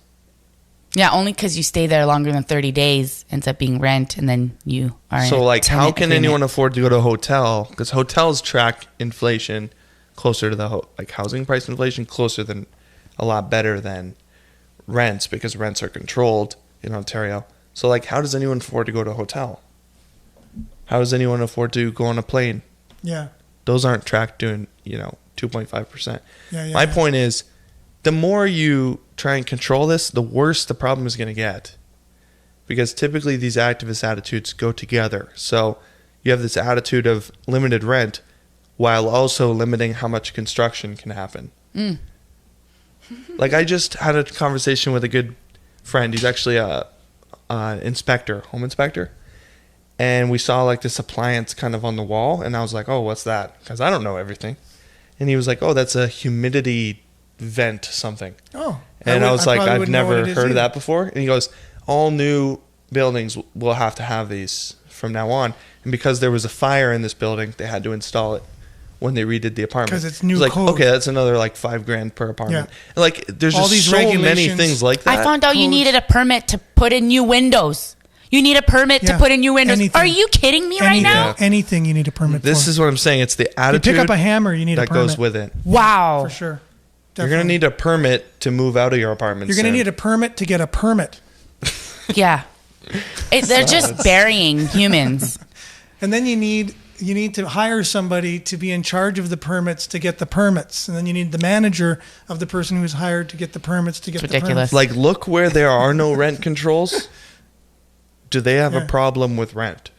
Yeah, only because you stay there longer than 30 days ends up being rent, and then you are. So, like, how can anyone afford to go to a hotel? Because hotels track inflation closer to the housing price inflation, a lot better than rents because rents are controlled in Ontario. So, like, how does anyone afford to go to a hotel? How does anyone afford to go on a plane? Yeah, those aren't tracked doing 2.5%. My point is, the more you try and control this, the worse the problem is going to get. Because typically these activist attitudes go together. So you have this attitude of limited rent while also limiting how much construction can happen. Like I just had a conversation with a good friend. He's actually a home inspector. And we saw like this appliance kind of on the wall. And I was like, oh, what's that? Because I don't know everything. And he was like, oh, that's a humidity vent something. Oh. And I was like, I've never heard of that before. And he goes, all new buildings will have to have these from now on. And because there was a fire in this building, they had to install it when they redid the apartment. Because it's new code. Like, okay, that's another like $5,000 per apartment. Yeah. And like, there's all just so many things like that. I found out you needed a permit to put in new windows. You need a permit to put in new windows. Anything. Are you kidding me right now? Anything you need a permit for. This is what I'm saying. It's the attitude. You pick up a hammer, you need a permit. That goes with it. Wow. For sure. Definitely. You're going to need a permit to move out of your apartment. You're going to need a permit to get a permit. Yeah. They're just burying humans. And then you need to hire somebody to be in charge of the permits to get the permits. And then you need the manager of the person who's hired to get the permits to get the ridiculous. Permits. Like, look where there are no rent controls. Do they have a problem with rent?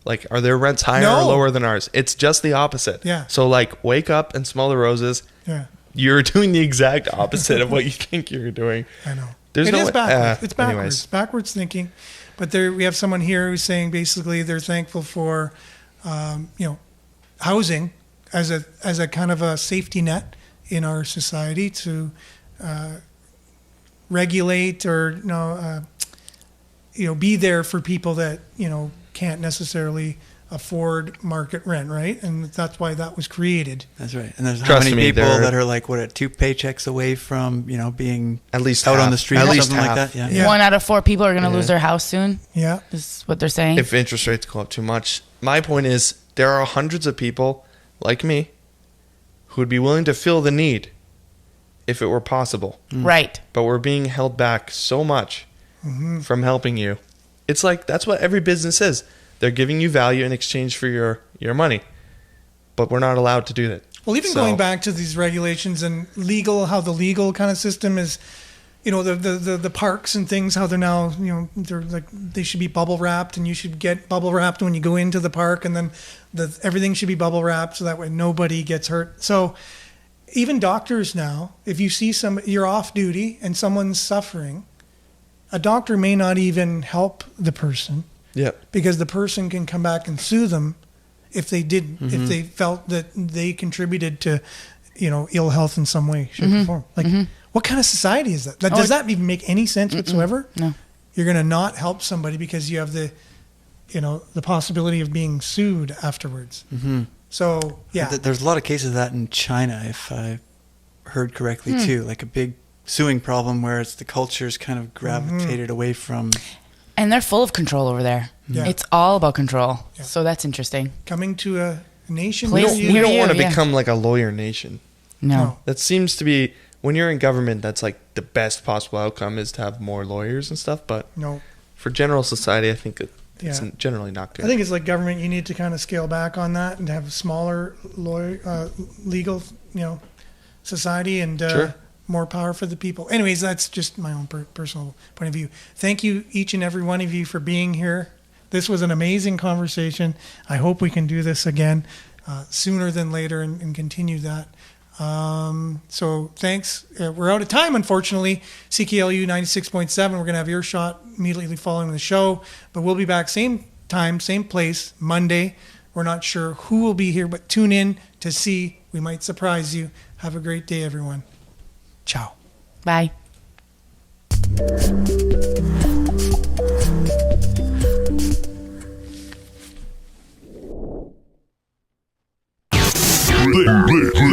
Like, are their rents higher or No. lower than ours? It's just the opposite. Yeah. So, like, wake up and smell the roses. Yeah, You're doing the exact opposite of what you think you're doing. I know. There's It no is way- backwards. It's backwards. anyways. Backwards thinking. But there, we have someone here who's saying basically they're thankful for, housing as a kind of a safety net in our society to regulate or be there for people that can't necessarily afford market rent, right? And that's why that was created. That's right. And there's how Trust many me, people they're- that are like, 2 paychecks away from, being At least out on half. the street At or least something like half. that. Yeah. Yeah. 1 out of 4 people are going to Yeah. lose their house soon. Yeah. Is what they're saying. If interest rates go up too much. My point is, there are hundreds of people like me who would be willing to fill the need if it were possible. Right. But we're being held back so much from helping you. It's like, that's what every business is. They're giving you value in exchange for your money. But we're not allowed to do that. Well, even So- going back to these regulations and how the legal kind of system is, the parks and things, how they're now, they're like, they should be bubble wrapped and you should get bubble wrapped when you go into the park, and then everything should be bubble wrapped so that way nobody gets hurt. So even doctors now, if you see you're off duty and someone's suffering, a doctor may not even help the person Yep. because the person can come back and sue them if they if they felt that they contributed to, ill health in some way, shape, or form. Like, what kind of society is that? Does that even make any sense whatsoever? No. You're going to not help somebody because you have the possibility of being sued afterwards. So, yeah. There's a lot of cases of that in China, if I heard correctly, too. Like a big suing problem where it's the culture's kind of gravitated away from. And they're full of control over there. Yeah. It's all about control. Yeah. So that's interesting. Coming to a nation. Place near We you- don't you, want to yeah. become like a lawyer nation. No. That seems to be, when you're in government, that's like the best possible outcome is to have more lawyers and stuff. But No. for general society, I think it's Yeah. generally not good. I think it's like government. You need to kind of scale back on that and have a smaller legal, society and Sure. more power for the people. Anyways, that's just my own personal point of view. Thank you, each and every one of you, for being here. This was an amazing conversation. I hope we can do this again sooner than later and continue that. So thanks. We're out of time, unfortunately. CKLU 96.7. We're going to have Earshot immediately following the show, but we'll be back same time, same place, Monday. We're not sure who will be here, but tune in to see. We might surprise you. Have a great day, everyone. Ciao. Bye.